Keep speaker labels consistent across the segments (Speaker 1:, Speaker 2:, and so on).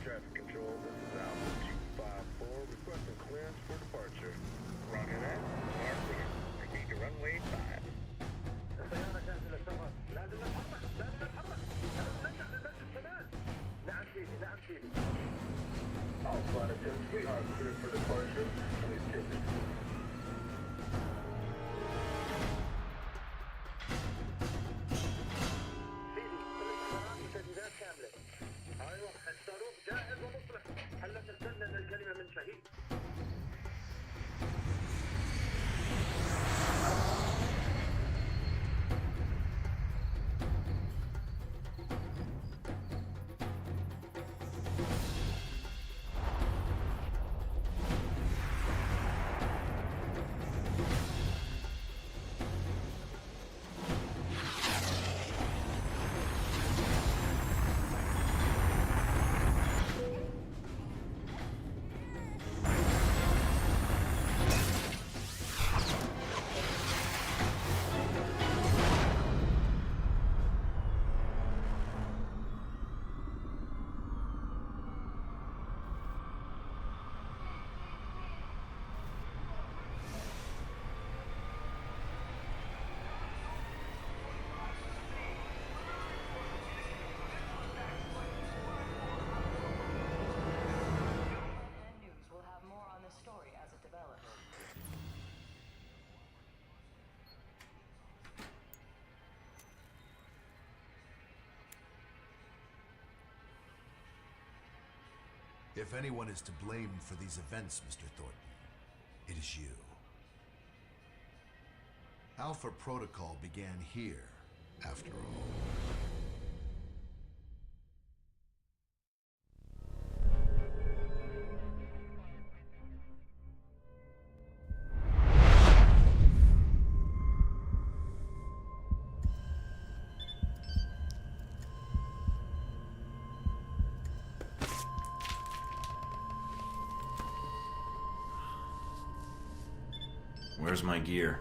Speaker 1: traffic control. This is Alpha 254 requesting clearance for departure. Roger that. Smart clear. Proceed to runway 5. السيارة جاهزة للسفر. لازم نتحرك. لازم نتحرك. نرجع للمسجد كمان. نعم سيدي. نعم سيدي. Alpha 10, we are cleared for departure. Please take it. سيدي، الإشارات وتجهيزات كاملة. أيوة، الصاروخ جاهز ومصلح. هلا ترسلنا لنا الكلمة من شهيد.
Speaker 2: If anyone is to blame for these events, Mr. Thornton, it is you. Alpha Protocol began here, after all.
Speaker 3: Where's my gear?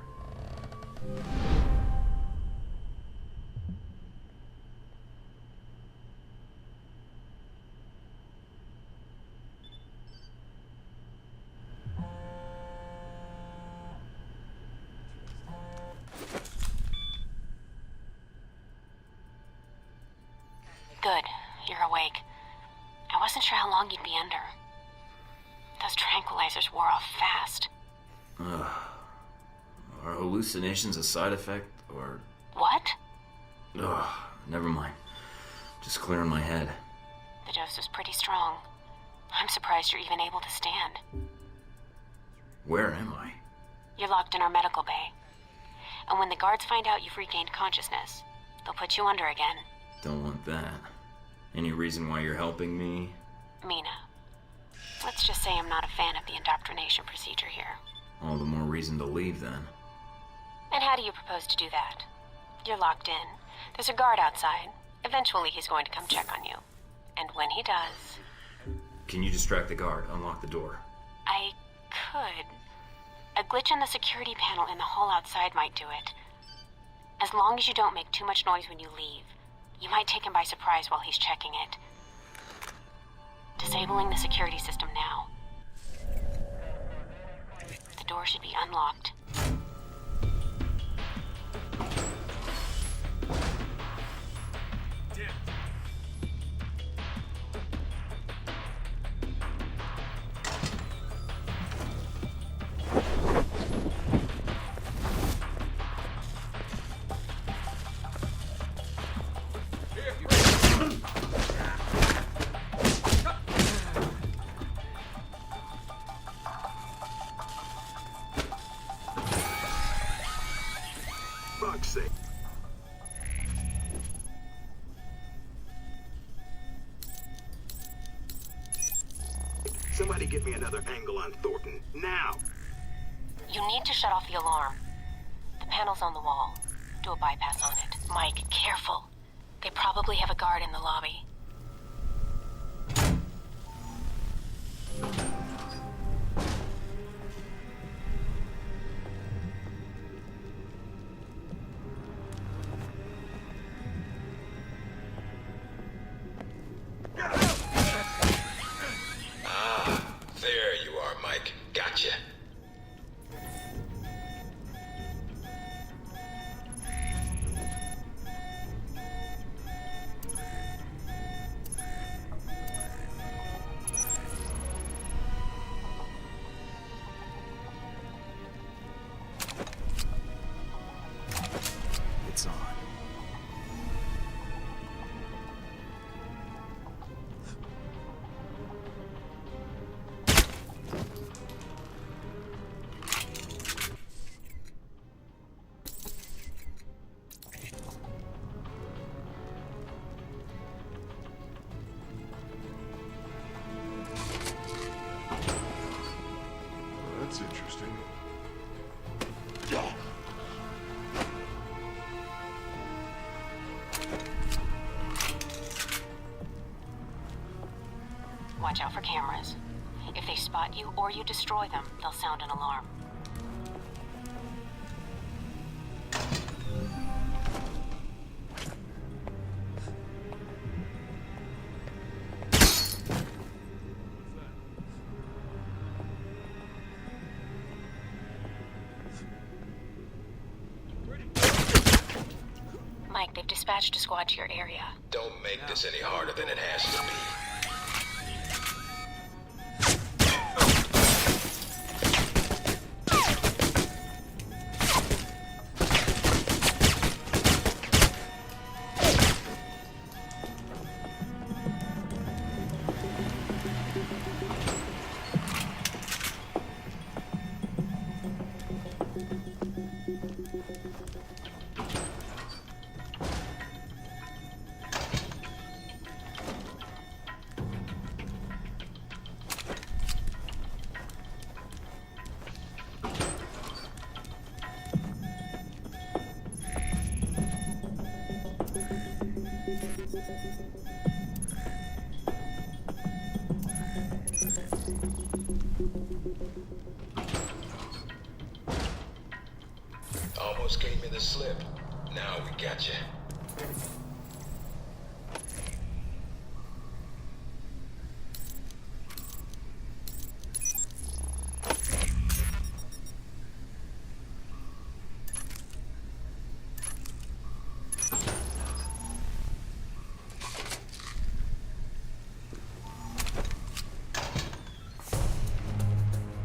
Speaker 4: Good. You're awake. I wasn't sure how long you'd be under. Those tranquilizers wore off fast.
Speaker 3: Are hallucinations a side effect, or...
Speaker 4: What?
Speaker 3: Never mind. Just clearing my head.
Speaker 4: The dose was pretty strong. I'm surprised you're even able to stand.
Speaker 3: Where am I?
Speaker 4: You're locked in our medical bay. And when the guards find out you've regained consciousness, they'll put you under again.
Speaker 3: Don't want that. Any reason why you're helping me?
Speaker 4: Mina. Let's just say I'm not a fan of the indoctrination procedure here.
Speaker 3: All the more reason to leave, then.
Speaker 4: And how do you propose to do that? You're locked in. There's a guard outside. Eventually he's going to come check on you. And when he does...
Speaker 3: Can you distract the guard? Unlock the door.
Speaker 4: I could. A glitch in the security panel in the hall outside might do it. As long as you don't make too much noise when you leave, you might take him by surprise while he's checking it. Disabling the security system now. The door should be unlocked.
Speaker 1: Fuck's sake. Somebody get me another angle on Thornton, now!
Speaker 4: You need to shut off the alarm. The panel's on the wall. Do a bypass on it. Mike, careful. They probably have a guard in the lobby. Watch out for cameras. If they spot you or you destroy them, they'll sound an alarm. Mike, they've dispatched a squad to your area.
Speaker 5: Don't make this any harder than it has to be. Almost gave me the slip. Now we got you.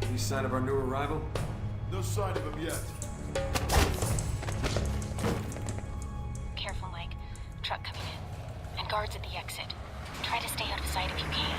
Speaker 6: Any sign of our new arrival?
Speaker 2: No sign of him yet.
Speaker 4: Careful, Mike. Truck coming in. And guards at the exit. Try to stay out of sight if you can.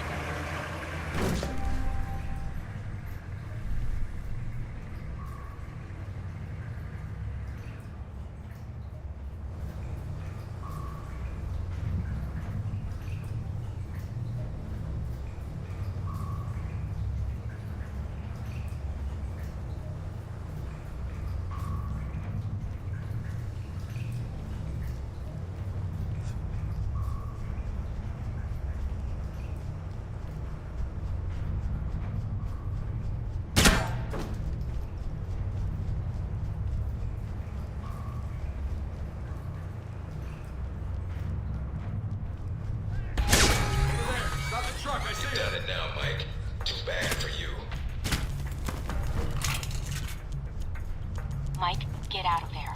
Speaker 5: You've done it now, Mike. Too bad for you.
Speaker 4: Mike, get out of there.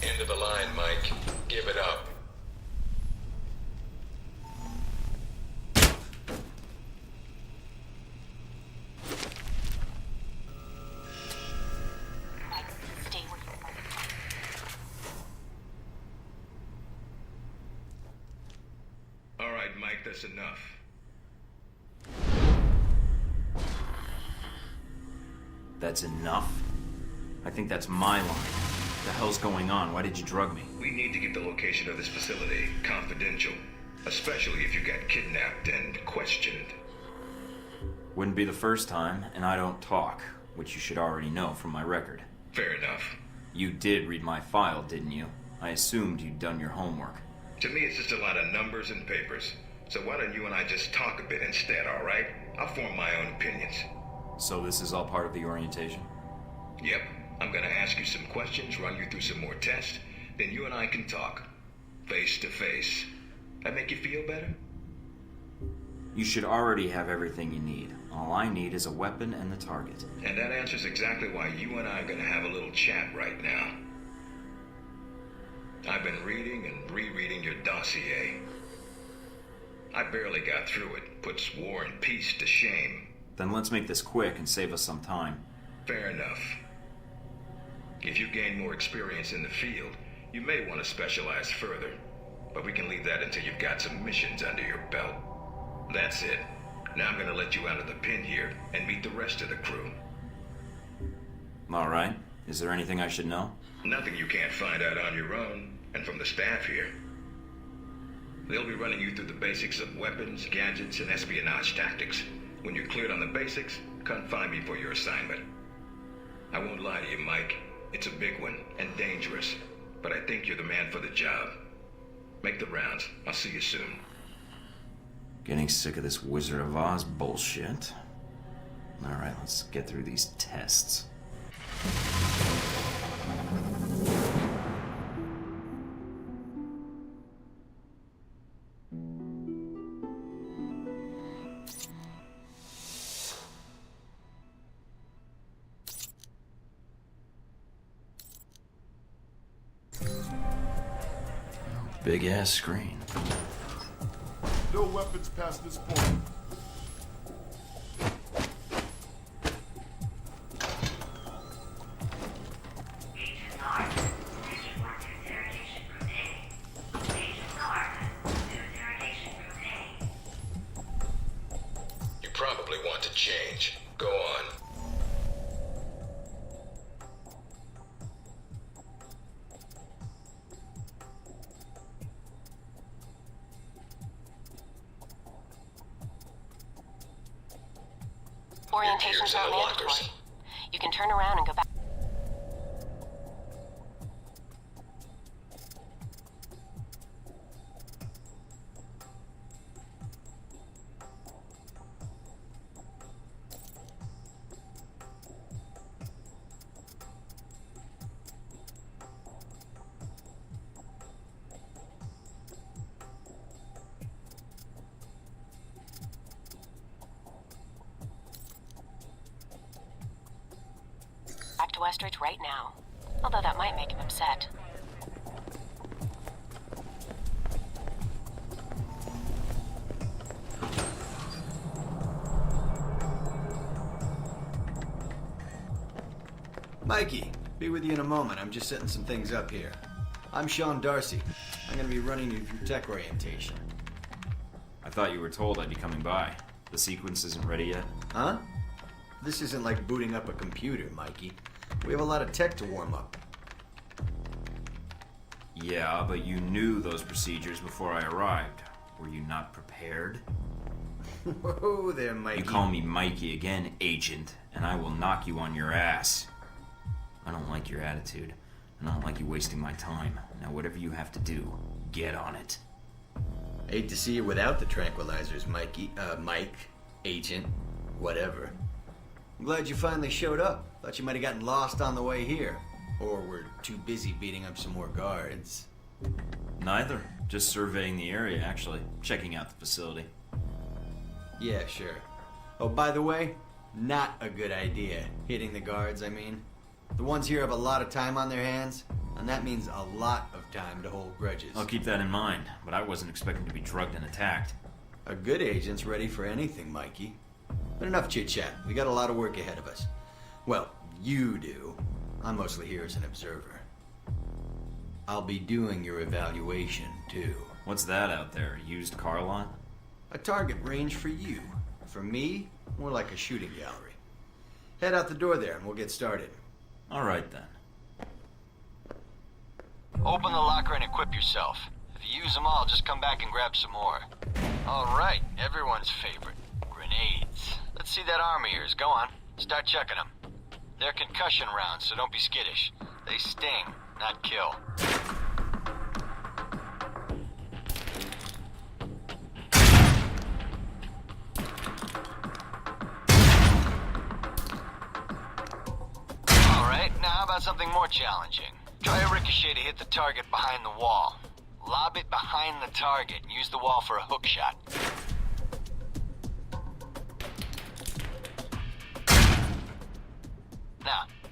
Speaker 5: End of the line, Mike. Give it up.
Speaker 4: Mike, stay where you are.
Speaker 5: All right, Mike, that's enough.
Speaker 3: That's enough? I think that's my line. What the hell's going on? Why did you drug me?
Speaker 5: We need to get the location of this facility confidential, especially if you got kidnapped and questioned.
Speaker 3: Wouldn't be the first time, and I don't talk, which you should already know from my record.
Speaker 5: Fair enough.
Speaker 3: You did read my file, didn't you? I assumed you'd done your homework.
Speaker 5: To me, it's just a lot of numbers and papers. So why don't you and I just talk a bit instead, all right? I'll form my own opinions.
Speaker 3: So this is all part of the orientation?
Speaker 5: Yep. I'm gonna ask you some questions, run you through some more tests, then you and I can talk. Face to face. That make you feel better?
Speaker 3: You should already have everything you need. I'll All I need is a weapon and the target.
Speaker 5: And that answers exactly why you and I are gonna have a little chat right now. I've been reading and rereading your dossier. I barely got through it. Puts War and Peace to shame.
Speaker 3: Then let's make this quick and save us some time.
Speaker 5: Fair enough. If you gain more experience in the field, you may want to specialize further. But we can leave that until you've got some missions under your belt. That's it. Now I'm gonna let you out of the pen here and meet the rest of the crew.
Speaker 3: All right. Is there anything I should know?
Speaker 5: Nothing you can't find out on your own, and from the staff here. They'll be running you through the basics of weapons, gadgets, and espionage tactics. When you're cleared on the basics, come find me for your assignment. I won't lie to you, Mike. It's a big one, and dangerous. But I think you're the man for the job. Make the rounds. I'll see you soon.
Speaker 3: Getting sick of this Wizard of Oz bullshit. All right, let's get through these tests. Big ass screen.
Speaker 7: No weapons past this point.
Speaker 5: You probably want to change. Go on.
Speaker 4: Orientation's not mandatory. You can turn around and go back. Back to Westridge right now. Although that might make him upset.
Speaker 8: Mikey, be with you in a moment. I'm just setting some things up here. I'm Sean Darcy. I'm gonna be running you through tech orientation.
Speaker 3: I thought you were told I'd be coming by. The sequence isn't ready yet.
Speaker 8: Huh? This isn't like booting up a computer, Mikey. We have a lot of tech to warm up.
Speaker 3: Yeah, but you knew those procedures before I arrived. Were you not prepared?
Speaker 8: Whoa there, Mikey.
Speaker 3: You call me Mikey again, Agent, and I will knock you on your ass. I don't like your attitude, and I don't like you wasting my time. Now, whatever you have to do, get on it.
Speaker 8: Hate to see you without the tranquilizers, Mikey. Mike, Agent, whatever. I'm glad you finally showed up. Thought you might have gotten lost on the way here. Or were too busy beating up some more guards.
Speaker 3: Neither. Just surveying the area, actually. Checking out the facility.
Speaker 8: Yeah, sure. Oh, by the way, not a good idea. Hitting the guards, I mean. The ones here have a lot of time on their hands, and that means a lot of time to hold grudges.
Speaker 3: I'll keep that in mind, but I wasn't expecting to be drugged and attacked.
Speaker 8: A good agent's ready for anything, Mikey. But enough chit-chat. We got a lot of work ahead of us. Well, you do. I'm mostly here as an observer. I'll be doing your evaluation, too.
Speaker 3: What's that out there? A used car lot?
Speaker 8: A target range for you. For me, more like a shooting gallery. Head out the door there and we'll get started.
Speaker 3: All right, then.
Speaker 9: Open the locker and equip yourself. If you use them all, just come back and grab some more. All right, everyone's favorite. Grenades. Let's see that arm of yours. Go on. Start checking them. They're concussion rounds, so don't be skittish. They sting, not kill. All right, now how about something more challenging? Try a ricochet to hit the target behind the wall. Lob it behind the target and use the wall for a hook shot.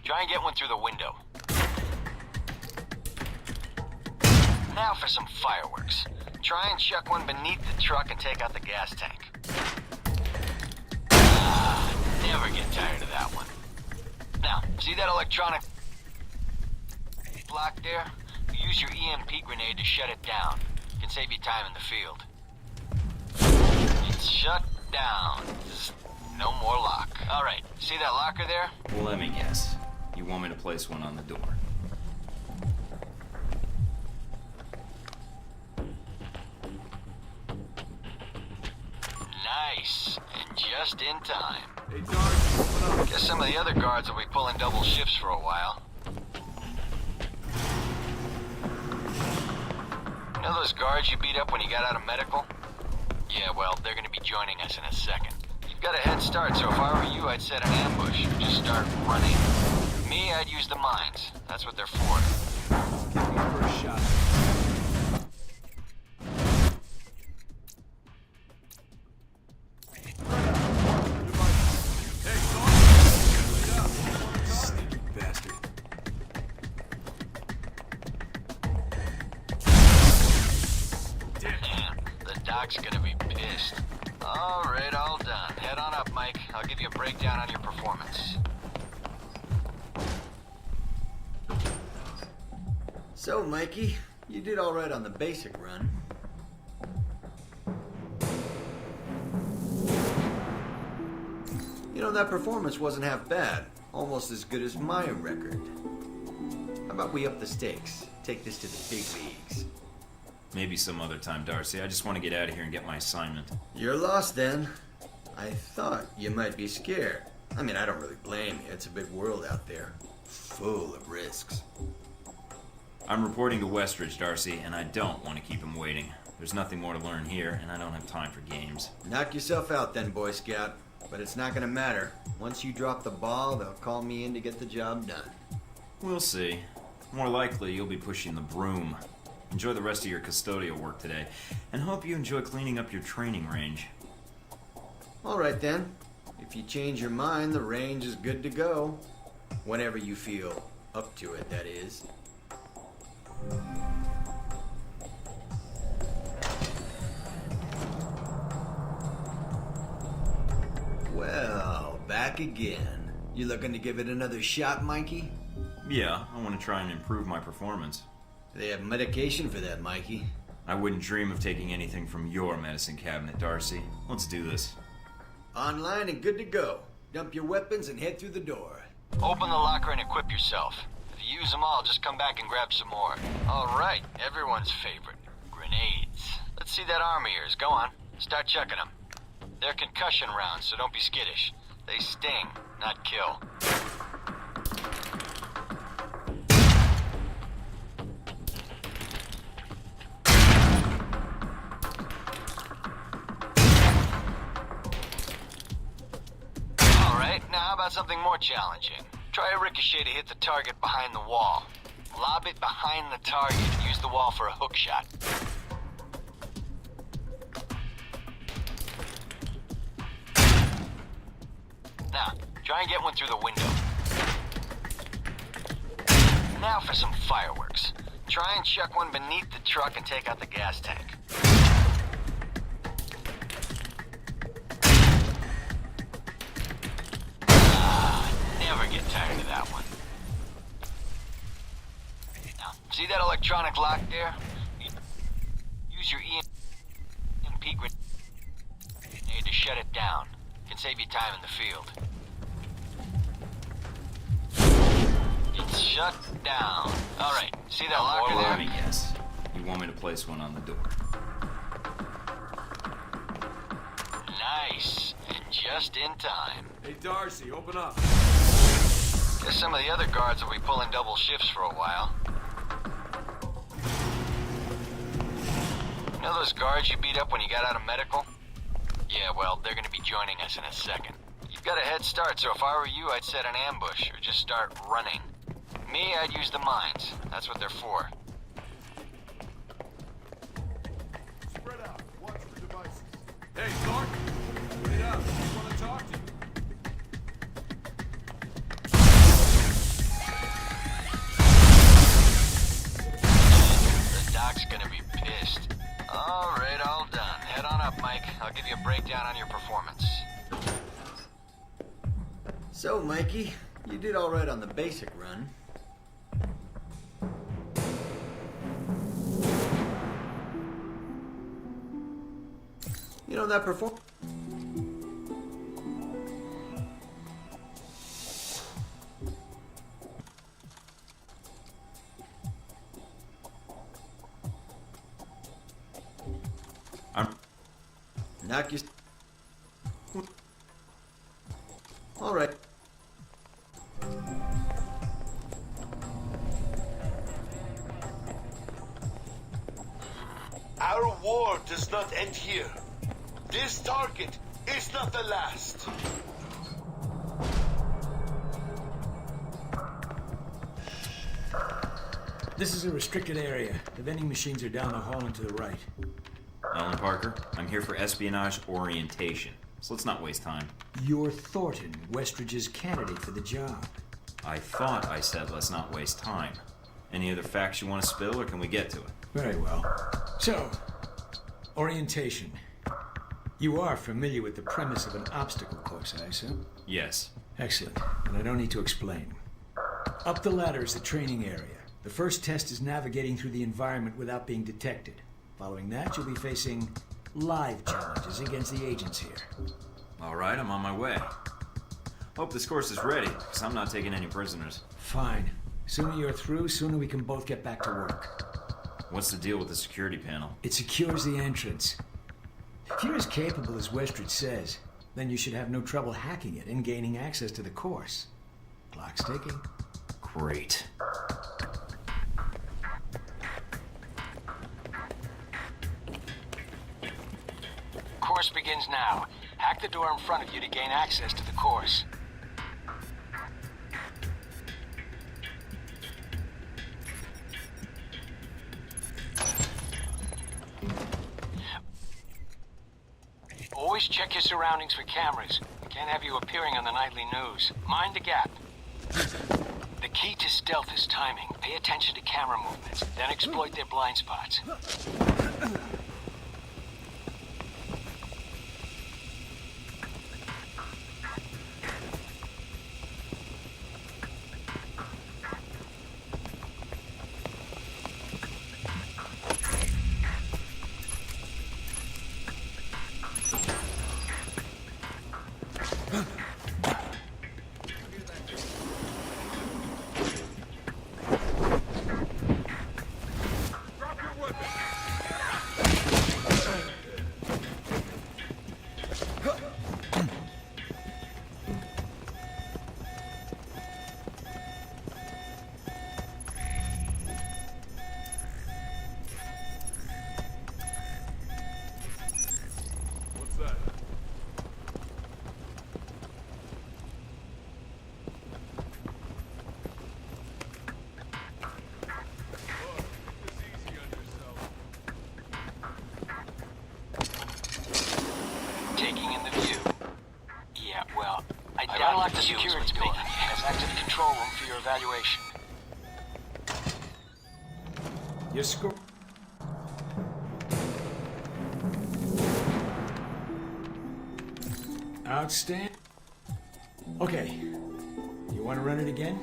Speaker 9: Try and get one through the window. Now for some fireworks. Try and chuck one beneath the truck and take out the gas tank. Never get tired of that one. Now, see that electronic block there? Use your EMP grenade to shut it down. It can save you time in the field. It's shut down. There's no more lock. Alright, see that locker there?
Speaker 3: Well, let me guess. You want me to place one on the door?
Speaker 9: Nice. And just in time.
Speaker 6: Hey, Darcy, open up.
Speaker 9: Guess some of the other guards will be pulling double shifts for a while. You know those guards you beat up when you got out of medical? Yeah, well, they're gonna be joining us in a second. You've got a head start, so if I were you, I'd set an ambush. Just start running. Me, I'd use the mines. That's what they're for.
Speaker 6: Give me a first shot. Sneaky bastard.
Speaker 9: Damn, the doc's gonna be pissed. All right, all done. Head on up, Mike. I'll give you a breakdown on your performance.
Speaker 8: So, Mikey, you did all right on the basic run. You know, that performance wasn't half bad. Almost as good as my record. How about we up the stakes? Take this to the big leagues.
Speaker 3: Maybe some other time, Darcy. I just want to get out of here and get my assignment.
Speaker 8: You're lost then. I thought you might be scared. I mean, I don't really blame you. It's a big world out there. Full of risks.
Speaker 3: I'm reporting to Westridge, Darcy, and I don't want to keep him waiting. There's nothing more to learn here, and I don't have time for games.
Speaker 8: Knock yourself out then, Boy Scout. But it's not gonna matter. Once you drop the ball, they'll call me in to get the job done.
Speaker 3: We'll see. More likely, you'll be pushing the broom. Enjoy the rest of your custodial work today, and hope you enjoy cleaning up your training range.
Speaker 8: All right then. If you change your mind, the range is good to go. Whenever you feel up to it, that is. Well, back again. You looking to give it another shot, Mikey?
Speaker 3: Yeah, I want to try and improve my performance.
Speaker 8: They have medication for that, Mikey.
Speaker 3: I wouldn't dream of taking anything from your medicine cabinet, Darcy. Let's do this.
Speaker 8: Online and good to go. Dump your weapons and head through the door.
Speaker 9: Open the locker and equip yourself. If you use them all, just come back and grab some more. All right, everyone's favorite. Grenades. Let's see that arm of yours. Go on. Start checking them. They're concussion rounds, so don't be skittish. They sting, not kill. Alright, now how about something more challenging? Try a ricochet to hit the target behind the wall. Lob it behind the target and use the wall for a hook shot. Now, try and get one through the window. Now for some fireworks. Try and chuck one beneath the truck and take out the gas tank. Never get tired of that one. Now, see that electronic lock there? Use your EMP grenade to shut it down. It can save you time in the field. It's shut down. Alright, see that locker
Speaker 3: Well,
Speaker 9: there?
Speaker 3: let me guess. You want me to place one on the door?
Speaker 9: Nice. And just in time.
Speaker 6: Hey, Darcy, open up.
Speaker 9: Guess some of the other guards will be pulling double shifts for a while. You know those guards you beat up when you got out of medical? Yeah, well, they're gonna be joining us in a second. You've got a head start, so if I were you, I'd set an ambush, or just start running. Me, I'd use the mines. That's what they're for.
Speaker 7: Spread out. Watch for devices.
Speaker 6: Hey, Thornton. Wait up. I want to talk to you.
Speaker 9: down on your performance.
Speaker 8: So, Mikey, you did all right on the basic run. You know that performance. Knock your. All right.
Speaker 10: Our war does not end here. This target is not the last.
Speaker 11: This is a restricted area. The vending machines are down the hall and to the right.
Speaker 3: Alan Parker, I'm here for espionage orientation, so let's not waste time.
Speaker 11: You're Thornton, Westridge's candidate for the job.
Speaker 3: I thought I said let's not waste time. Any other facts you want to spill, or can we get to it?
Speaker 11: Very well. So, orientation. You are familiar with the premise of an obstacle course, I assume?
Speaker 3: Yes.
Speaker 11: Excellent. And I don't need to explain. Up the ladder is the training area. The first test is navigating through the environment without being detected. Following that, you'll be facing live challenges against the agents here.
Speaker 3: All right, I'm on my way. Hope this course is ready, because I'm not taking any prisoners.
Speaker 11: Fine. Sooner you're through, sooner we can both get back to work.
Speaker 3: What's the deal with the security panel?
Speaker 11: It secures the entrance. If you're as capable as Westridge says, then you should have no trouble hacking it and gaining access to the course. Clock's ticking.
Speaker 3: Great.
Speaker 9: Course begins now. Hack the door in front of you to gain access to the course. Always check your surroundings for cameras. We can't have you appearing on the nightly news. Mind the gap. The key to stealth is timing. Pay attention to camera movements, then exploit their blind spots. Taking in the view. Yeah, well, I unlocked the security door. Has active control room for your evaluation.
Speaker 11: Your score. Outstanding. Okay. You want to run it again?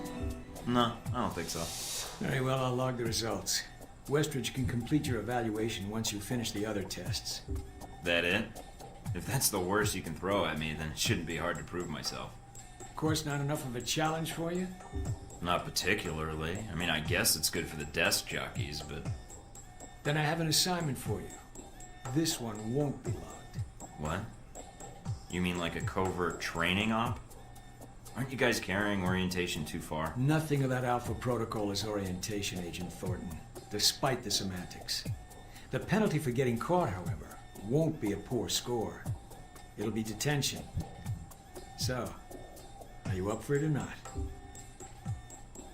Speaker 3: No, I don't think so.
Speaker 11: Very well, I'll log the results. Westridge can complete your evaluation once you finish the other tests.
Speaker 3: That it? If that's the worst you can throw at me, then it shouldn't be hard to prove myself.
Speaker 11: Of course, not enough of a challenge for you?
Speaker 3: Not particularly. I mean, I guess it's good for the desk jockeys, but...
Speaker 11: Then I have an assignment for you. This one won't be logged.
Speaker 3: What? You mean like a covert training op? Aren't you guys carrying orientation too far?
Speaker 11: Nothing of that Alpha Protocol is orientation, Agent Thornton, despite the semantics. The penalty for getting caught, however, won't be a poor score. It'll be detention. So, are you up for it or not?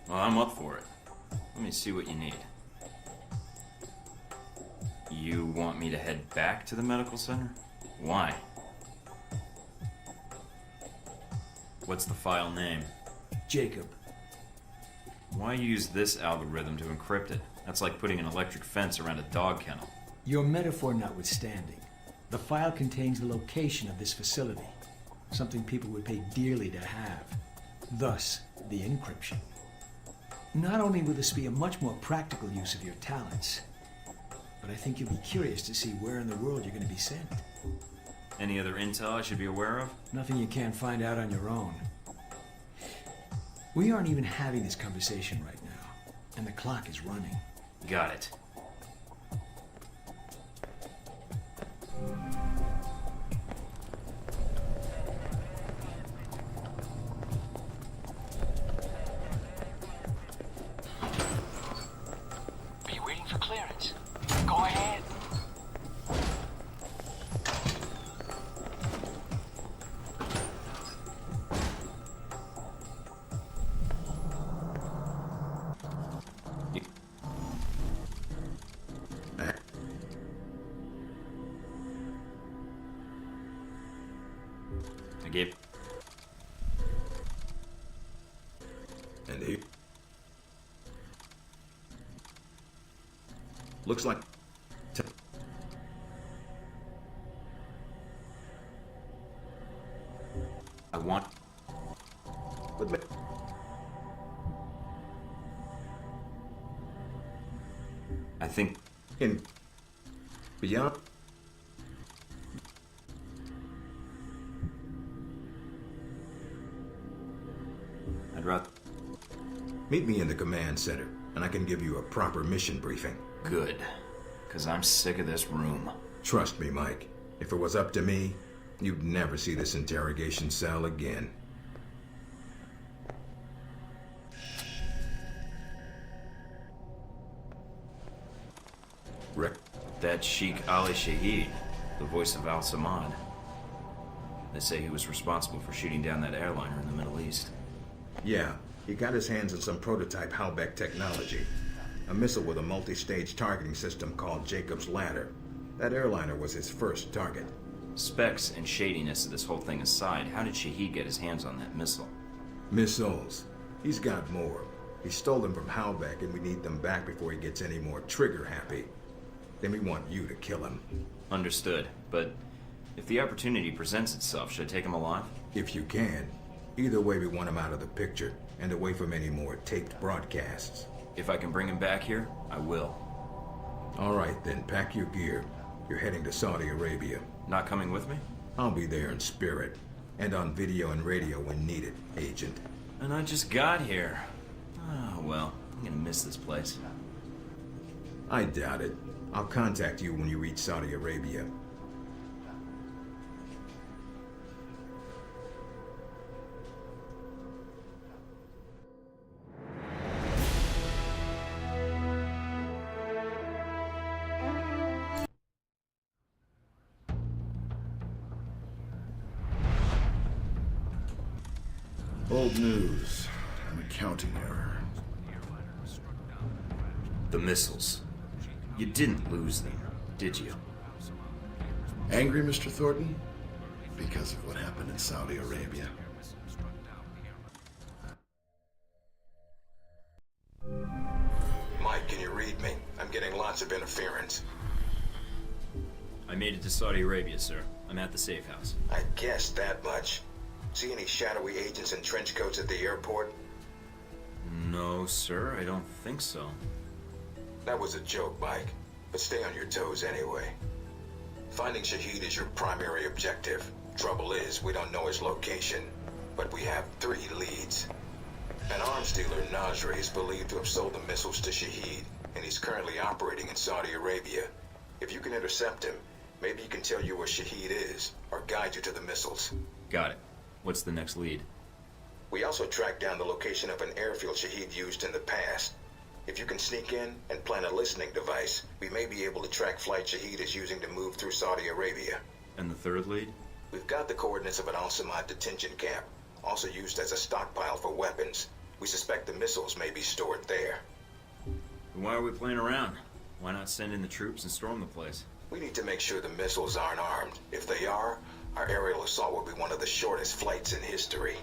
Speaker 3: Well, I'm up for it. Let me see what you need. You want me to head back to the medical center? Why? What's the file name?
Speaker 11: Jacob.
Speaker 3: Why use this algorithm to encrypt it? That's like putting an electric fence around a dog kennel.
Speaker 11: Your metaphor notwithstanding, The file contains the location of this facility, something people would pay dearly to have. Thus, the encryption. Not only will this be a much more practical use of your talents, but I think you'll be curious to see where in the world you're going to be sent.
Speaker 3: Any other intel I should be aware of?
Speaker 11: Nothing you can't find out on your own. We aren't even having this conversation right now, and the clock is running.
Speaker 3: Got it.
Speaker 9: Are you waiting for clearance? Go ahead.
Speaker 3: I gave...
Speaker 5: And he... Looks like...
Speaker 3: I want...
Speaker 5: With me.
Speaker 3: I think...
Speaker 5: In... Beyond...
Speaker 3: I'd rather...
Speaker 5: Meet me in the command center, and I can give you a proper mission briefing.
Speaker 3: Good. Because I'm sick of this room.
Speaker 5: Trust me, Mike. If it was up to me, you'd never see this interrogation cell again. Rick?
Speaker 3: That Sheikh Ali Shahid, the voice of Al-Samad. They say he was responsible for shooting down that airliner in the Middle East.
Speaker 5: Yeah, he got his hands on some prototype Halbeck technology. A missile with a multi-stage targeting system called Jacob's Ladder. That airliner was his first target.
Speaker 3: Specs and shadiness of this whole thing aside, how did Shahid get his hands on that missile?
Speaker 5: Missiles. He's got more. He stole them from Halbeck, and we need them back before he gets any more trigger-happy. Then we want you to kill him.
Speaker 3: Understood, but if the opportunity presents itself, should I take him alive?
Speaker 5: If you can. Either way, we want him out of the picture, and away from any more taped broadcasts.
Speaker 3: If I can bring him back here, I will.
Speaker 5: All right, then, pack your gear. You're heading to Saudi Arabia.
Speaker 3: Not coming with me?
Speaker 5: I'll be there in spirit, and on video and radio when needed, Agent.
Speaker 3: And I just got here. Oh, well, I'm gonna miss this place.
Speaker 5: I doubt it. I'll contact you when you reach Saudi Arabia.
Speaker 7: Old news. An accounting error.
Speaker 3: The missiles. You didn't lose them, did you?
Speaker 7: Angry, Mr. Thornton? Because of what happened in Saudi Arabia.
Speaker 5: Mike, can you read me? I'm getting lots of interference.
Speaker 3: I made it to Saudi Arabia, sir. I'm at the safe house.
Speaker 5: I guessed that much. See any shadowy agents in trench coats at the airport?
Speaker 3: No, sir, I don't think so.
Speaker 5: That was a joke, Mike. But stay on your toes anyway. Finding Shahid is your primary objective. Trouble is, we don't know his location. But we have 3 leads. An arms dealer, Nasri, is believed to have sold the missiles to Shahid, and he's currently operating in Saudi Arabia. If you can intercept him, maybe he can tell you where Shahid is, or guide you to the missiles.
Speaker 3: Got it. What's the next lead?
Speaker 5: We also tracked down the location of an airfield Shahid used in the past. If you can sneak in and plant a listening device, we may be able to track flight Shahid is using to move through Saudi Arabia.
Speaker 3: And the third lead?
Speaker 5: We've got the coordinates of an Al-Samad detention camp, also used as a stockpile for weapons. We suspect the missiles may be stored there.
Speaker 3: Why are we playing around? Why not send in the troops and storm the place?
Speaker 5: We need to make sure the missiles aren't armed. If they are, our aerial assault will be one of the shortest flights in history.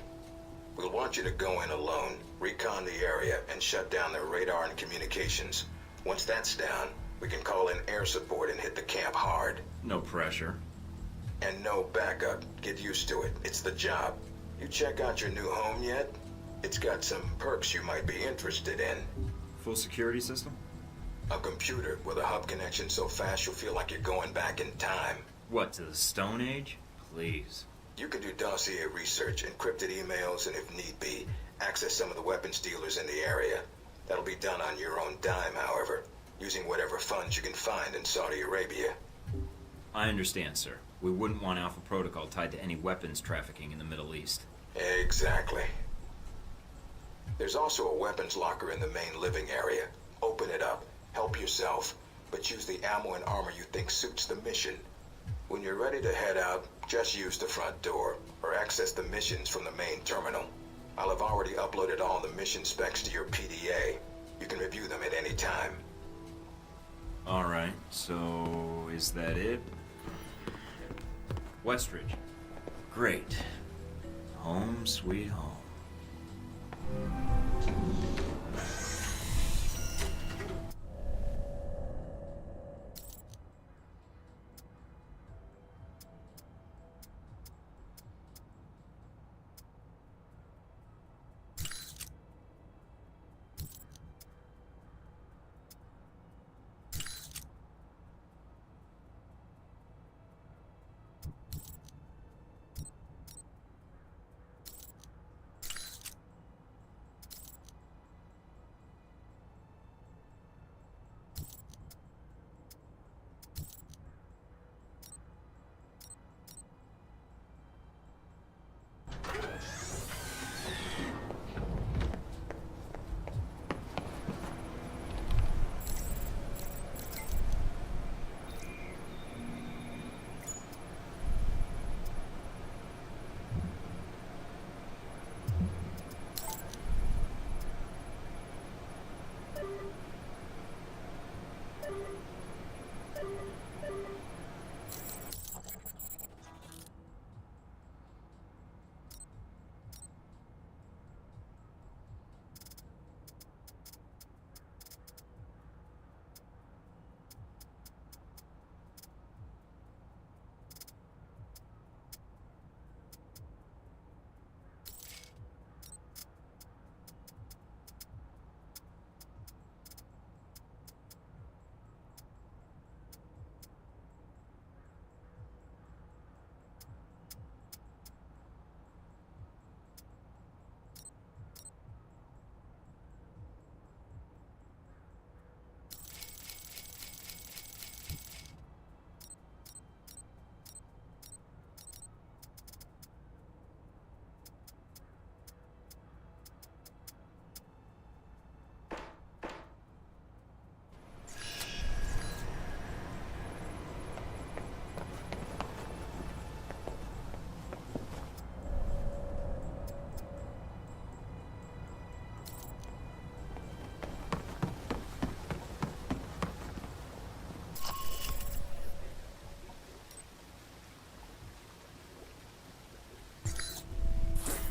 Speaker 5: We'll want you to go in alone, recon the area, and shut down their radar and communications. Once that's down, we can call in air support and hit the camp hard.
Speaker 3: No pressure.
Speaker 5: And no backup. Get used to it. It's the job. You check out your new home yet? It's got some perks you might be interested in.
Speaker 3: Full security system?
Speaker 5: A computer with a hub connection so fast you'll feel like you're going back in time.
Speaker 3: What, to the Stone Age? Please.
Speaker 5: You can do dossier research, encrypted emails, and if need be, access some of the weapons dealers in the area. That'll be done on your own dime, however, using whatever funds you can find in Saudi Arabia.
Speaker 3: I understand, sir. We wouldn't want Alpha Protocol tied to any weapons trafficking in the Middle East.
Speaker 5: Exactly. There's also a weapons locker in the main living area. Open it up, help yourself, but use the ammo and armor you think suits the mission. When you're ready to head out, just use the front door, or access the missions from the main terminal. I'll have already uploaded all the mission specs to your PDA. You can review them at any time.
Speaker 3: Alright, so is that it? Westridge. Great. Home sweet home.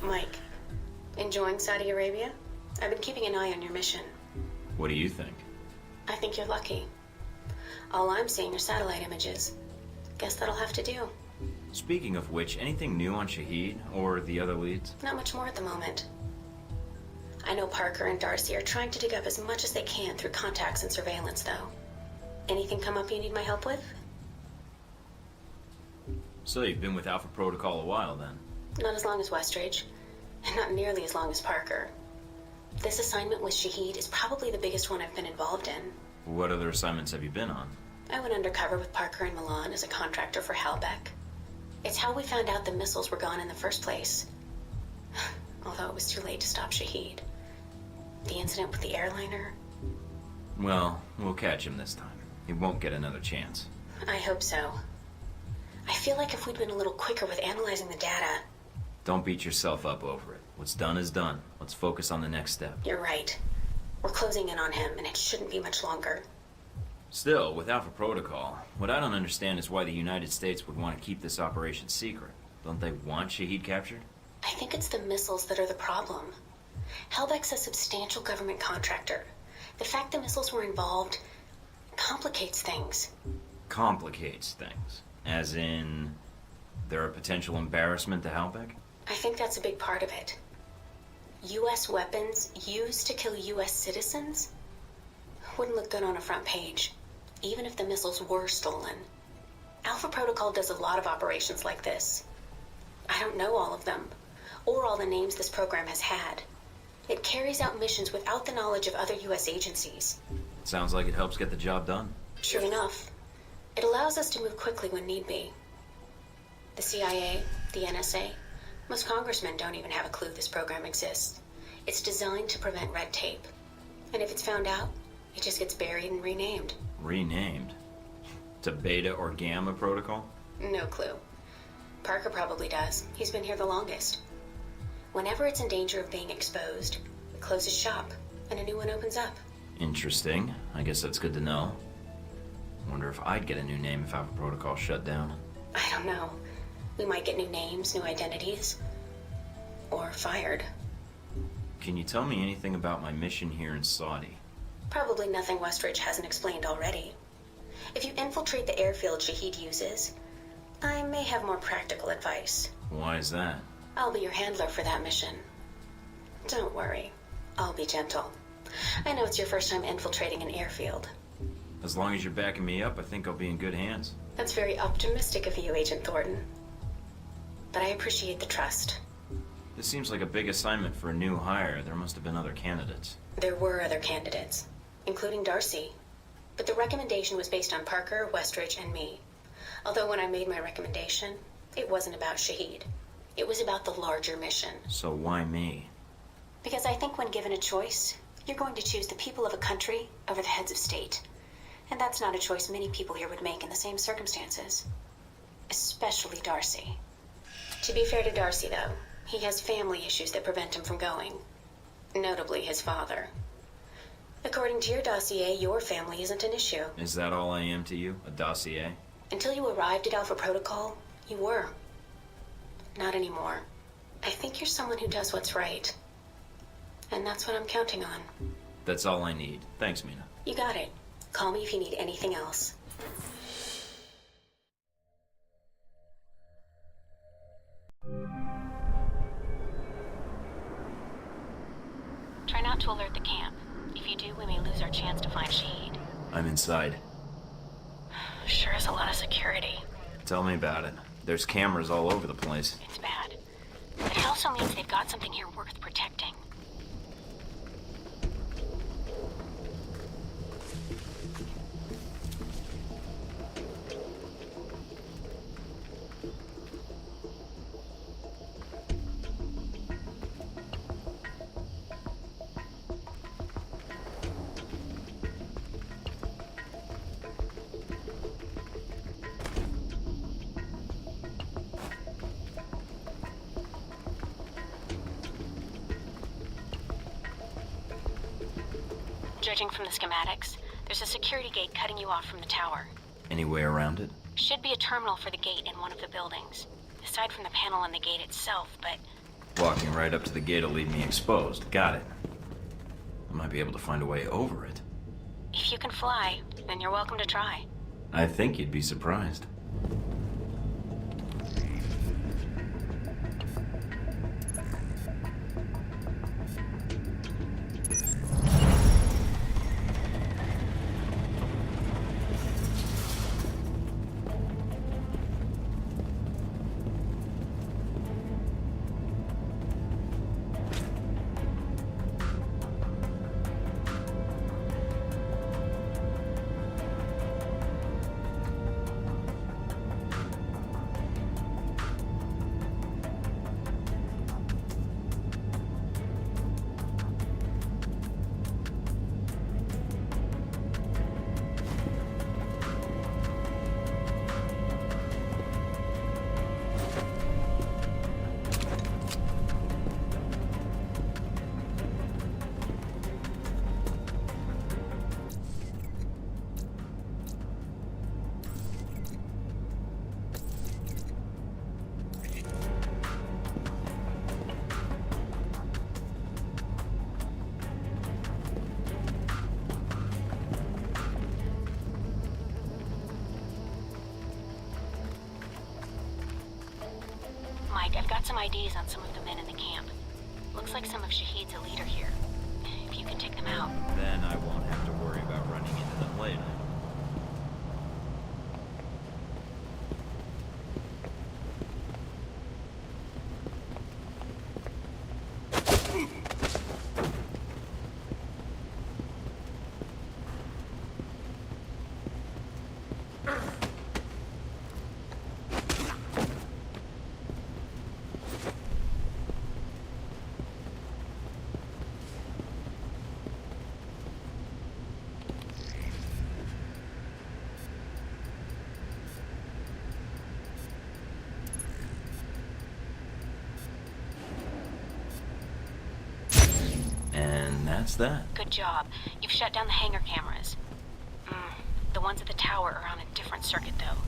Speaker 4: Mike, enjoying Saudi Arabia? I've been keeping an eye on your mission.
Speaker 3: What do you think?
Speaker 4: I think you're lucky. All I'm seeing are satellite images. Guess that'll have to do.
Speaker 3: Speaking of which, anything new on Shahid or the other leads?
Speaker 4: Not much more at the moment. I know Parker and Darcy are trying to dig up as much as they can through contacts and surveillance, though. Anything come up you need my help with?
Speaker 3: So you've been with Alpha Protocol a while, then?
Speaker 4: Not as long as Westridge, and not nearly as long as Parker. This assignment with Shahid is probably the biggest one I've been involved in.
Speaker 3: What other assignments have you been on?
Speaker 4: I went undercover with Parker in Milan as a contractor for Halbeck. It's how we found out the missiles were gone in the first place. Although it was too late to stop Shahid. The incident with the airliner.
Speaker 3: Well, we'll catch him this time. He won't get another chance.
Speaker 4: I hope so. I feel like if we'd been a little quicker with analyzing the data...
Speaker 3: Don't beat yourself up over it. What's done is done. Let's focus on the next step.
Speaker 4: You're right. We're closing in on him, and it shouldn't be much longer.
Speaker 3: Still, with Alpha Protocol, what I don't understand is why the United States would want to keep this operation secret. Don't they want Shahid captured?
Speaker 4: I think it's the missiles that are the problem. Halbeck's a substantial government contractor. The fact the missiles were involved complicates things.
Speaker 3: Complicates things. As in, They're a potential embarrassment to Halbeck?
Speaker 4: I think that's a big part of it. U.S. weapons used to kill U.S. citizens? Wouldn't look good on a front page, even if the missiles were stolen. Alpha Protocol does a lot of operations like this. I don't know all of them, or all the names this program has had. It carries out missions without the knowledge of other U.S. agencies.
Speaker 3: Sounds like it helps get the job done.
Speaker 4: True enough. It allows us to move quickly when need be. The CIA, the NSA, most congressmen don't even have a clue this program exists. It's designed to prevent red tape. And if it's found out, it just gets buried and renamed.
Speaker 3: Renamed? To Beta or Gamma Protocol?
Speaker 4: No clue. Parker probably does. He's been here the longest. Whenever it's in danger of being exposed, it closes shop, and a new one opens up.
Speaker 3: Interesting. I guess that's good to know. Wonder if I'd get a new name if Alpha Protocol shut down.
Speaker 4: I don't know. We might get new names, new identities. Or fired.
Speaker 3: Can you tell me anything about my mission here in Saudi?
Speaker 4: Probably nothing Westridge hasn't explained already. If you infiltrate the airfield Shahid uses, I may have more practical advice.
Speaker 3: Why is that?
Speaker 4: I'll be your handler for that mission. Don't worry. I'll be gentle. I know it's your first time infiltrating an airfield.
Speaker 3: As long as you're backing me up, I think I'll be in good hands.
Speaker 4: That's very optimistic of you, Agent Thornton. But I appreciate the trust.
Speaker 3: This seems like a big assignment for a new hire. There must have been other candidates.
Speaker 4: There were other candidates, including Darcy. But the recommendation was based on Parker, Westridge, and me. Although when I made my recommendation, it wasn't about Shahid. It was about the larger mission.
Speaker 3: So why me?
Speaker 4: Because I think when given a choice, you're going to choose the people of a country over the heads of state. And that's not a choice many people here would make in the same circumstances. Especially Darcy. To be fair to Darcy, though, he has family issues that prevent him from going. Notably his father. According to your dossier, your family isn't an issue.
Speaker 3: Is that all I am to you? A dossier?
Speaker 4: Until you arrived at Alpha Protocol, you were. Not anymore. I think you're someone who does what's right. And that's what I'm counting on.
Speaker 3: That's all I need. Thanks, Mina.
Speaker 4: You got it. Call me if you need anything else. Try not to alert the camp. If you do, we may lose our chance to find Shahid.
Speaker 3: I'm inside.
Speaker 4: Sure is a lot of security.
Speaker 3: Tell me about it. There's cameras all over the place.
Speaker 4: It's bad. But it also means they've got something here worth protecting. Judging from the schematics, there's a security gate cutting you off from the tower.
Speaker 3: Any way around it?
Speaker 4: Should be a terminal for the gate in one of the buildings. Aside from the panel on the gate itself, but...
Speaker 3: Walking right up to the gate will leave me exposed. Got it. I might be able to find a way over it.
Speaker 4: If you can fly, then you're welcome to try.
Speaker 3: I think you'd be surprised.
Speaker 4: some IDs on some of the men in the camp. Looks like some of Shahid's a leader here. If you can take them out.
Speaker 3: Then I won't have to worry about running into them later. That's that.
Speaker 4: Good job. You've shut down the hangar cameras. The ones at the tower are on a different circuit, though.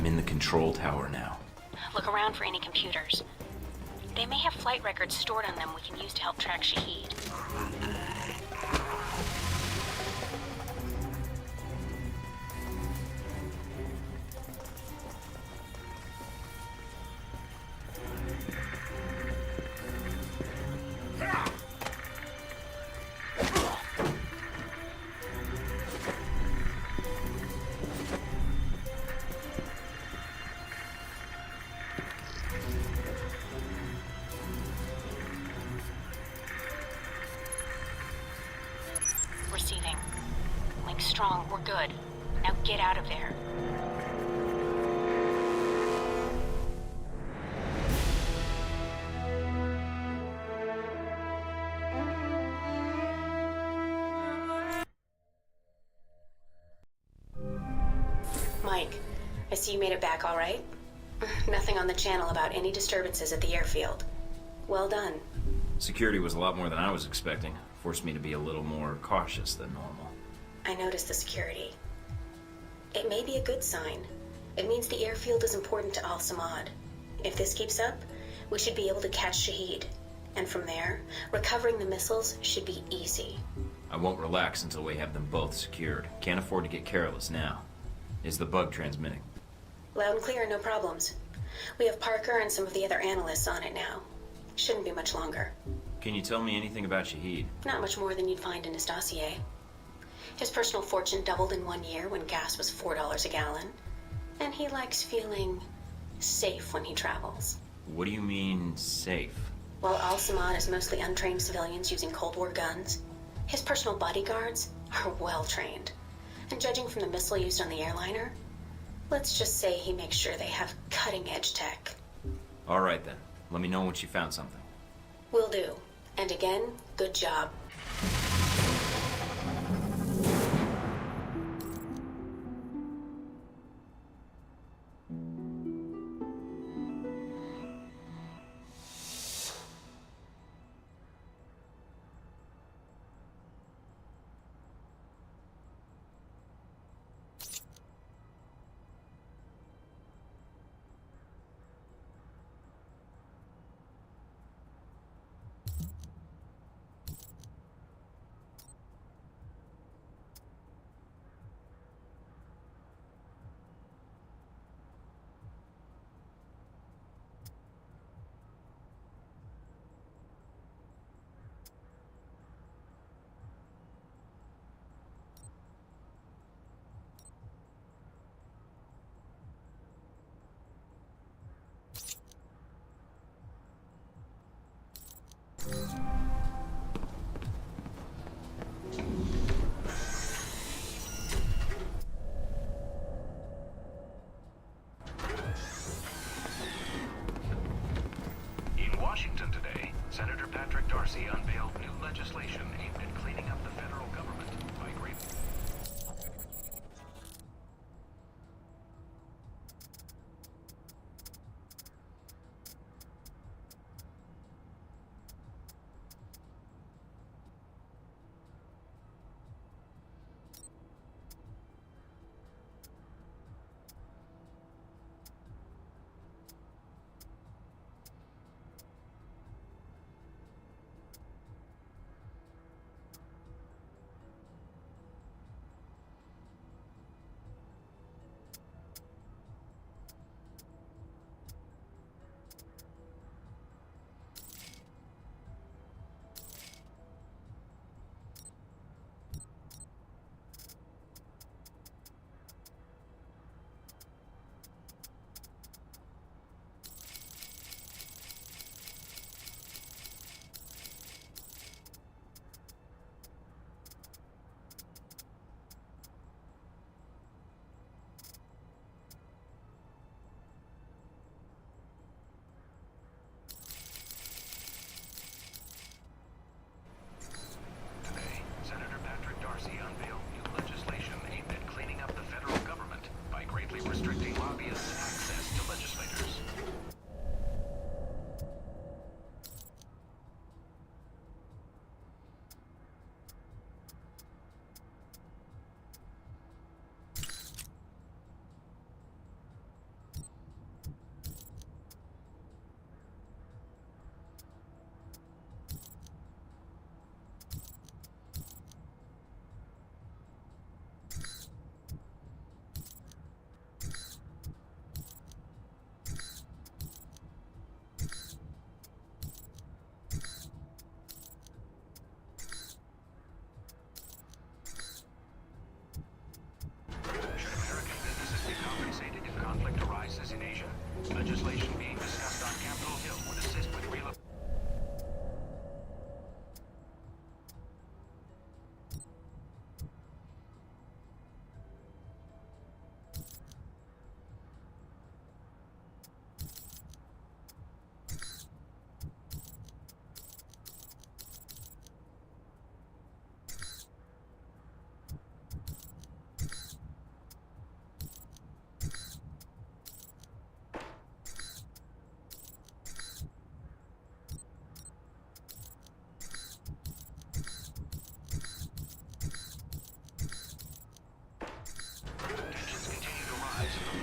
Speaker 3: I'm in the control tower now.
Speaker 4: Look around for any computers. They may have flight records stored on them we can use to help track Shahid. Good. Now get out of there. Mike, I see you made it back all right. Nothing on the channel about any disturbances at the airfield. Well done.
Speaker 3: Security was a lot more than I was expecting. Forced me to be a little more cautious than normal.
Speaker 4: I noticed the security. It may be a good sign. It means the airfield is important to Al Samad. If this keeps up, we should be able to catch Shahid. And from there, recovering the missiles should be easy.
Speaker 3: I won't relax until we have them both secured. Can't afford to get careless now. Is the bug transmitting?
Speaker 4: Loud and clear, no problems. We have Parker and some of the other analysts on it now. Shouldn't be much longer.
Speaker 3: Can you tell me anything about Shahid?
Speaker 4: Not much more than you'd find in his dossier. His personal fortune doubled in 1 year when gas was $4 a gallon. And he likes feeling safe when he travels.
Speaker 3: What do you mean, safe?
Speaker 4: While Al Samad is mostly untrained civilians using Cold War guns, his personal bodyguards are well trained. And judging from the missile used on the airliner, let's just say he makes sure they have cutting-edge tech.
Speaker 3: All right then. Let me know once you found something.
Speaker 4: Will do. And again, good job.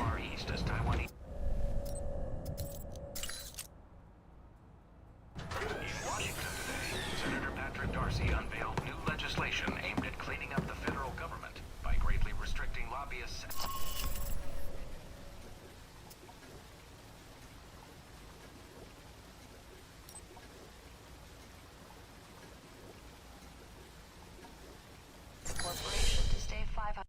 Speaker 12: Far East as Taiwanese. In Washington today, Senator Patrick Darcy unveiled new legislation aimed at cleaning up the federal government by greatly restricting lobbyists.
Speaker 13: Corporation to stay 500.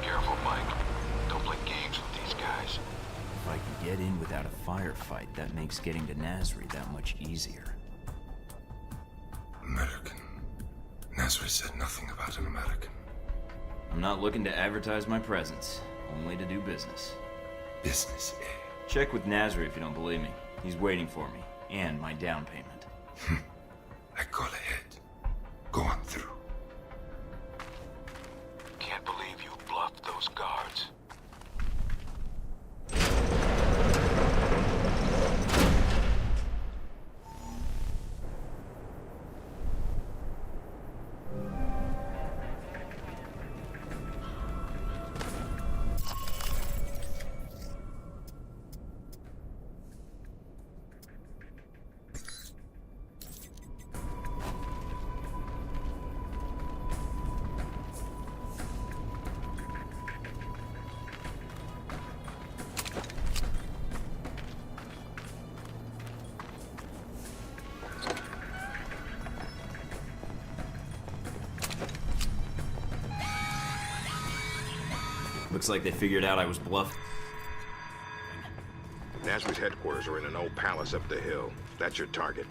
Speaker 9: Careful, Mike. Don't play games with these guys.
Speaker 3: If I can get in without a firefight, that makes getting to Nasri that much easier.
Speaker 7: American. Nasri said nothing about an American.
Speaker 3: I'm not looking to advertise my presence, only to do business.
Speaker 7: Business, eh?
Speaker 3: Check with Nasri if you don't believe me. He's waiting for me, and my down payment.
Speaker 7: I call ahead. Go on through.
Speaker 9: Can't believe you bluffed those guards.
Speaker 3: Looks like they figured out I was bluffing.
Speaker 5: Nasri's headquarters are in an old palace up the hill. That's your target.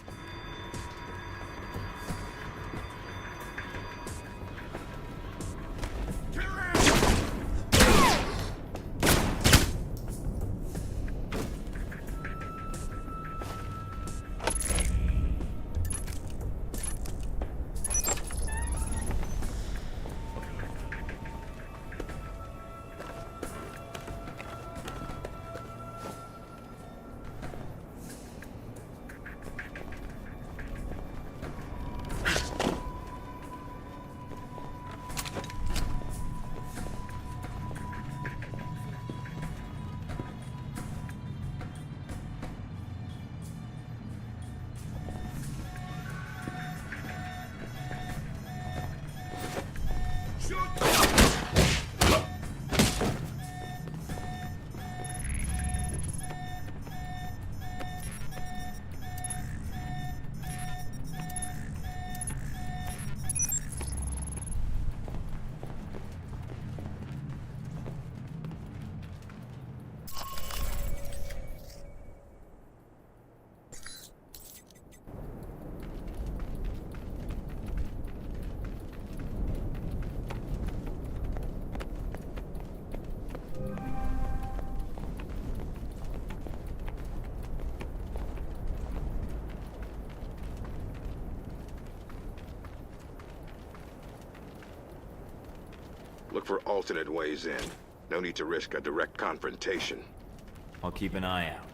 Speaker 5: Look for alternate ways in. No need to risk a direct confrontation.
Speaker 3: I'll keep an eye out.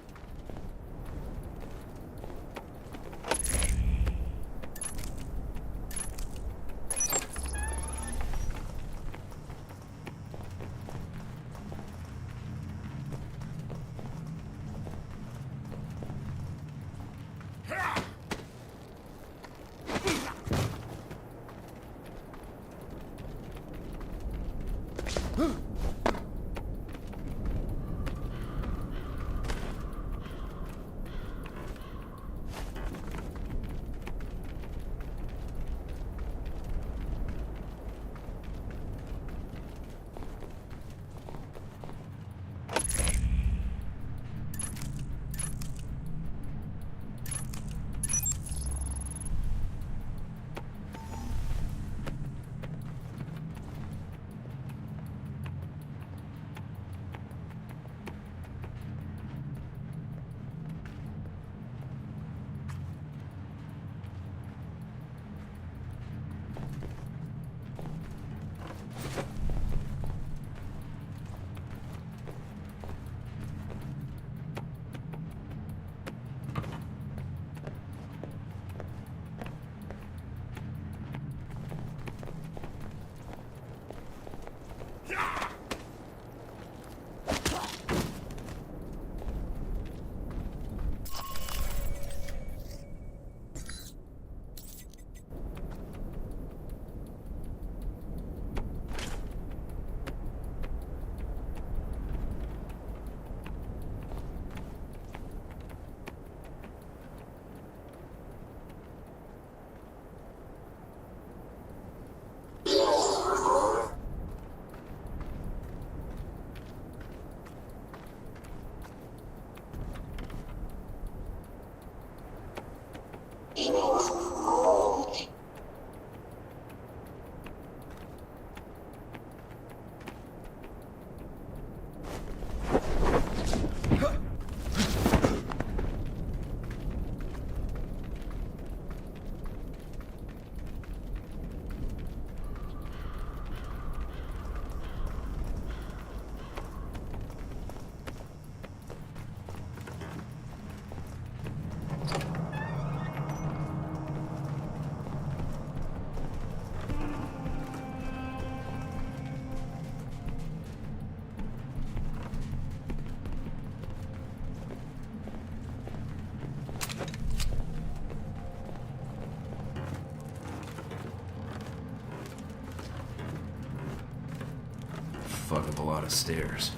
Speaker 3: of stairs.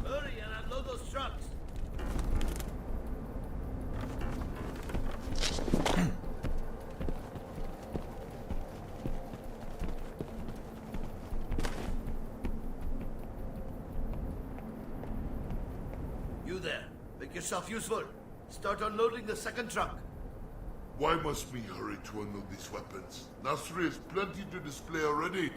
Speaker 10: Hurry and unload those trucks. You there. Make yourself useful. Start unloading the second truck.
Speaker 14: Why must we hurry to unload these weapons? Nasri has plenty to display already.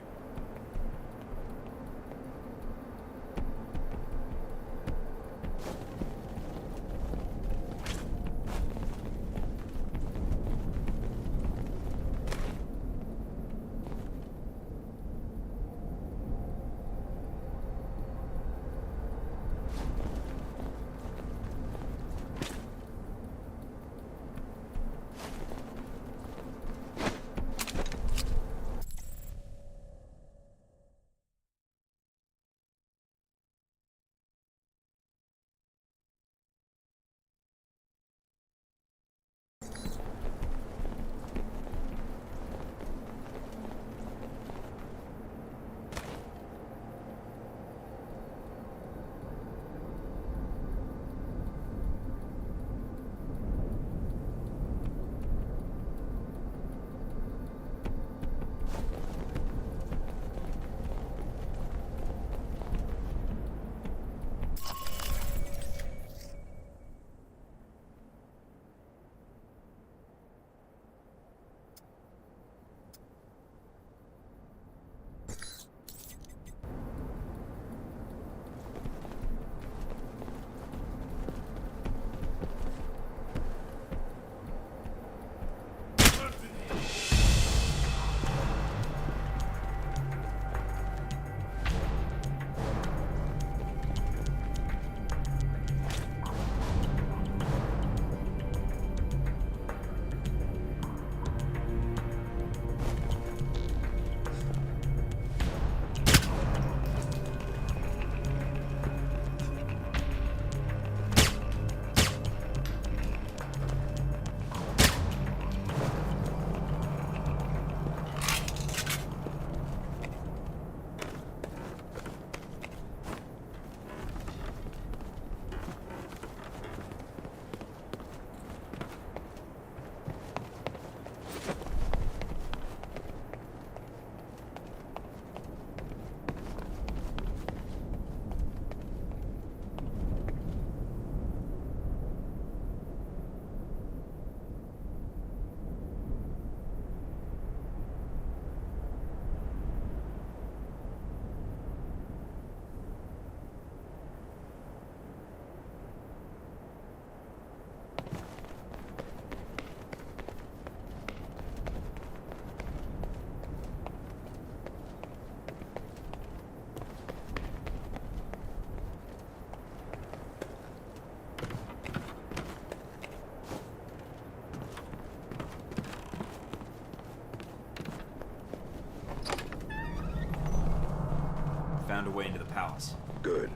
Speaker 3: Found a way into the palace.
Speaker 5: Good.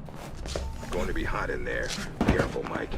Speaker 5: Going to be hot in there. Careful, Mike.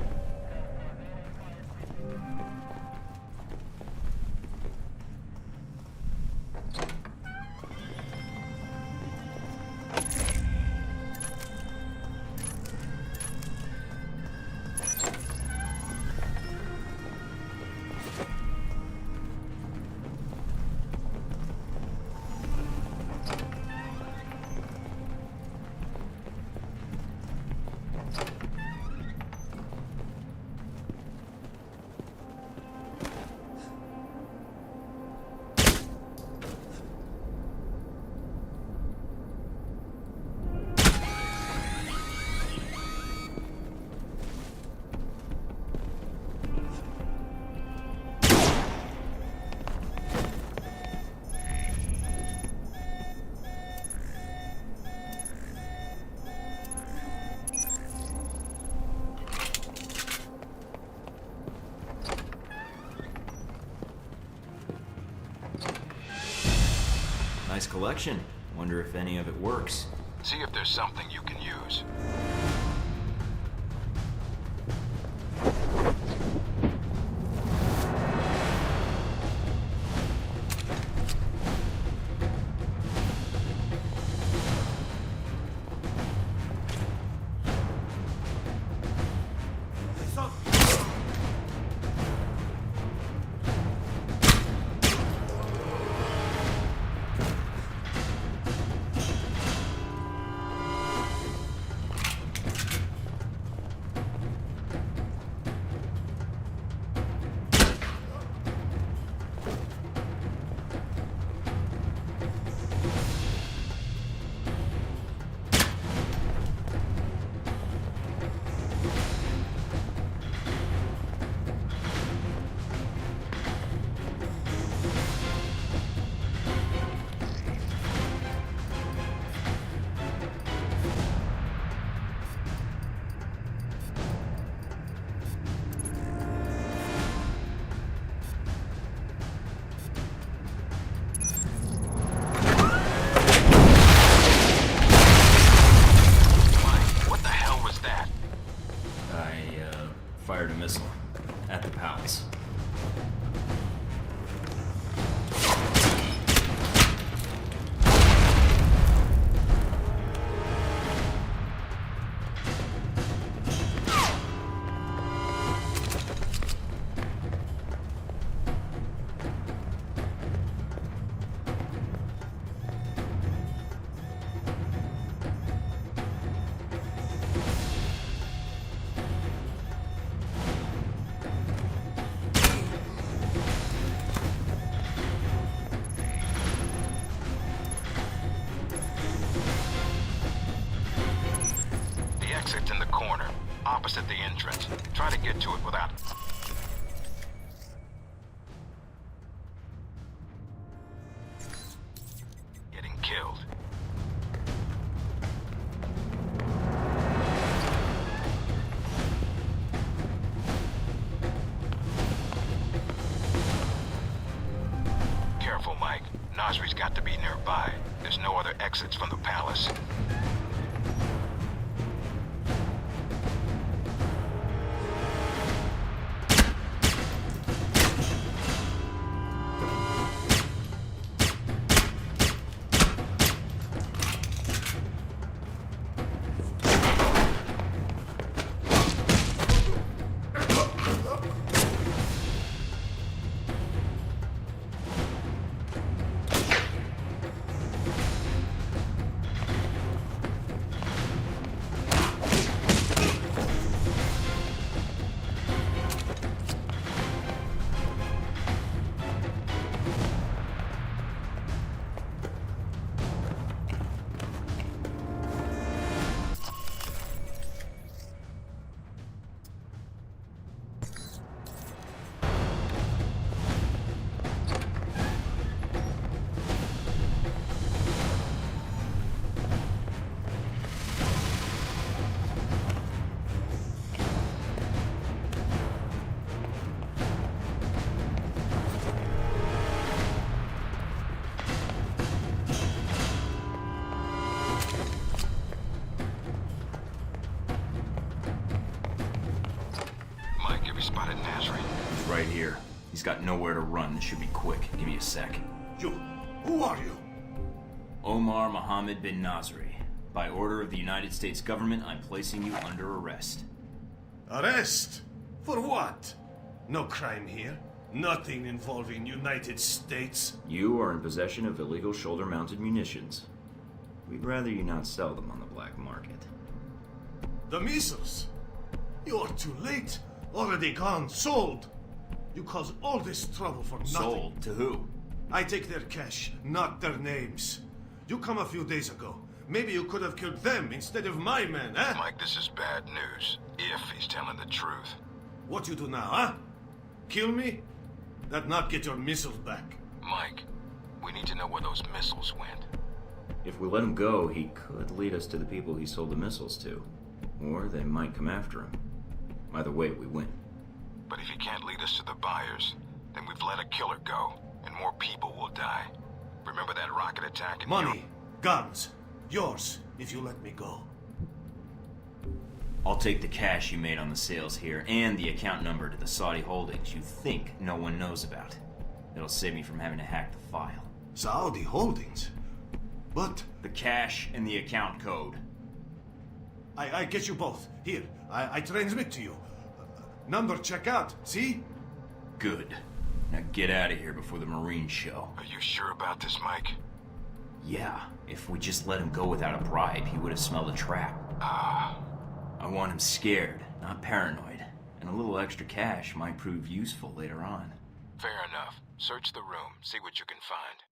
Speaker 3: Nice collection. Wonder if any of it works.
Speaker 9: See if there's something you can use.
Speaker 3: Fired a missile at the palace.
Speaker 9: Exit in the corner, opposite the entrance. Try to get to it without... getting killed. Careful, Mike. Nasri's got to be nearby. There's no other exits from the palace. Spotted Nasri.
Speaker 3: He's right here. He's got nowhere to run. This should be quick. Give me a sec.
Speaker 10: You, who are you?
Speaker 3: Omar Mohammed bin Nasri. By order of the United States government, I'm placing you under arrest.
Speaker 10: Arrest? For what? No crime here. Nothing involving United States.
Speaker 3: You are in possession of illegal shoulder-mounted munitions. We'd rather you not sell them on the black market.
Speaker 10: The missiles? You're too late. Already gone. Sold. You caused all this trouble for nothing.
Speaker 3: Sold? To who?
Speaker 10: I take their cash, not their names. You come a few days ago. Maybe you could have killed them instead of my men, eh?
Speaker 9: Mike, this is bad news. If he's telling the truth.
Speaker 10: What you do now, huh? Kill me? That not get your missiles back.
Speaker 9: Mike, we need to know where those missiles went.
Speaker 3: If we let him go, he could lead us to the people he sold the missiles to. Or they might come after him. Either way, we win.
Speaker 9: But if he can't lead us to the buyers, then we've let a killer go, and more people will die.
Speaker 5: Remember that rocket attack in
Speaker 10: Money, guns, yours, if you let me go.
Speaker 3: I'll take the cash you made on the sales here and the account number to the Saudi holdings you think no one knows about. It'll save me from having to hack the file.
Speaker 10: Saudi holdings? But...
Speaker 3: The cash and the account code.
Speaker 10: I get you both. Here, I transmit to you. Number check out, see?
Speaker 3: Good. Now get out of here before the Marines show.
Speaker 5: Are you sure about this, Mike?
Speaker 3: Yeah, if we just let him go without a bribe, he would have smelled a trap. I want him scared, not paranoid. And a little extra cash might prove useful later on.
Speaker 5: Fair enough. Search the room, see what you can find.